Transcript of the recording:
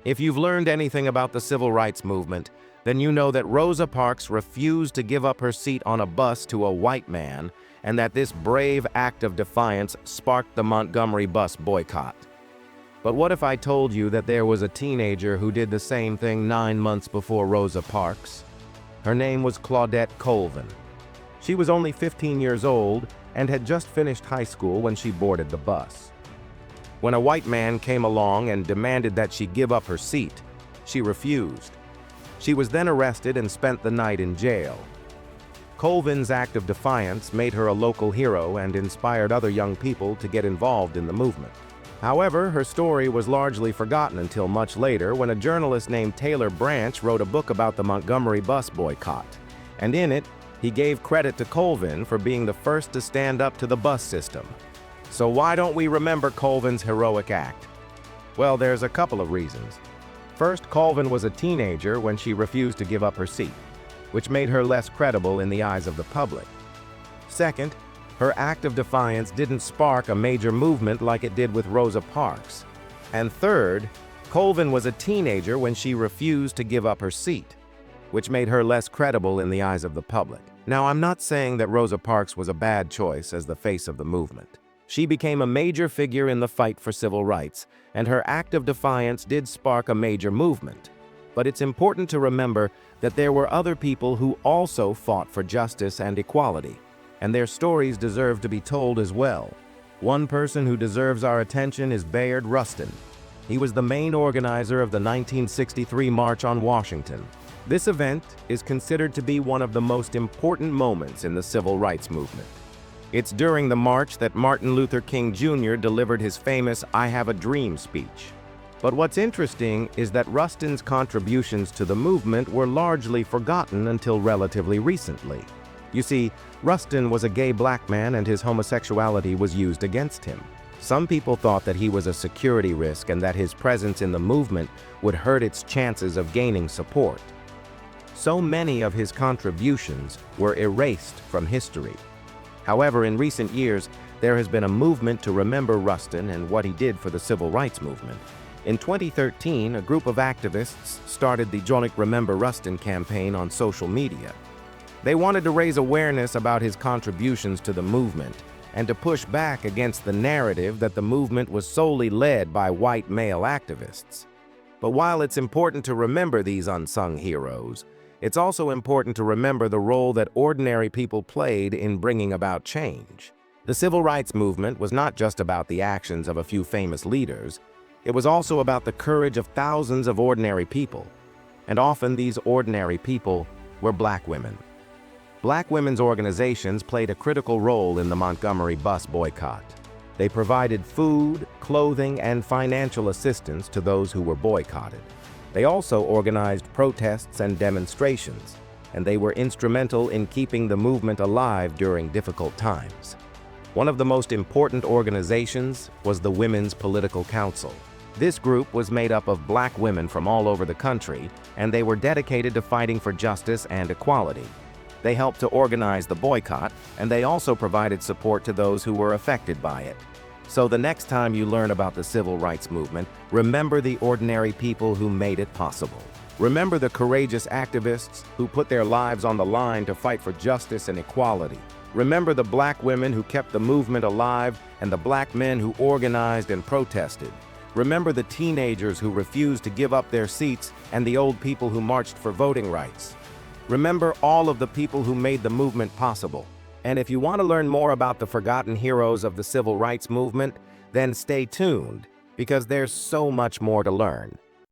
If you've learned anything about the civil rights movement, then you know that Rosa Parks refused to give up her seat on a bus to a white man, and that this brave act of defiance sparked the Montgomery bus boycott. But what if I told you that there was a teenager who did the same thing 9 months before Rosa Parks? Her name was Claudette Colvin. She was only 15 years old and had just finished high school when she boarded the bus. When a white man came along and demanded that she give up her seat, she refused. She was then arrested and spent the night in jail. Colvin's act of defiance made her a local hero and inspired other young people to get involved in the movement. However, her story was largely forgotten until much later when a journalist named Taylor Branch wrote a book about the Montgomery bus boycott. And in it, he gave credit to Colvin for being the first to stand up to the bus system. So why don't we remember Colvin's heroic act? Well, there's a couple of reasons. First, Colvin was a teenager when she refused to give up her seat, which made her less credible in the eyes of the public. Second, her act of defiance didn't spark a major movement like it did with Rosa Parks. And third, Colvin was a teenager when she refused to give up her seat, which made her less credible in the eyes of the public. Now, I'm not saying that Rosa Parks was a bad choice as the face of the movement. She became a major figure in the fight for civil rights, and her act of defiance did spark a major movement. But it's important to remember that there were other people who also fought for justice and equality, and their stories deserve to be told as well. One person who deserves our attention is Bayard Rustin. He was the main organizer of the 1963 March on Washington. This event is considered to be one of the most important moments in the civil rights movement. It's during the march that Martin Luther King Jr. delivered his famous "I Have a Dream" speech. But what's interesting is that Rustin's contributions to the movement were largely forgotten until relatively recently. You see, Rustin was a gay black man and his homosexuality was used against him. Some people thought that he was a security risk and that his presence in the movement would hurt its chances of gaining support. So many of his contributions were erased from history. However, in recent years, there has been a movement to remember Rustin and what he did for the civil rights movement. In 2013, a group of activists started the Jonik Remember Rustin campaign on social media. They wanted to raise awareness about his contributions to the movement and to push back against the narrative that the movement was solely led by white male activists. But while it's important to remember these unsung heroes, it's also important to remember the role that ordinary people played in bringing about change. The civil rights movement was not just about the actions of a few famous leaders. It was also about the courage of thousands of ordinary people. And often these ordinary people were black women. Black women's organizations played a critical role in the Montgomery bus boycott. They provided food, clothing, and financial assistance to those who were boycotted. They also organized protests and demonstrations, and they were instrumental in keeping the movement alive during difficult times. One of the most important organizations was the Women's Political Council. This group was made up of black women from all over the country, and they were dedicated to fighting for justice and equality. They helped to organize the boycott, and they also provided support to those who were affected by it. So the next time you learn about the civil rights movement, remember the ordinary people who made it possible. Remember the courageous activists who put their lives on the line to fight for justice and equality. Remember the black women who kept the movement alive and the black men who organized and protested. Remember the teenagers who refused to give up their seats and the old people who marched for voting rights. Remember all of the people who made the movement possible. And if you want to learn more about the forgotten heroes of the civil rights movement, then stay tuned, because there's so much more to learn.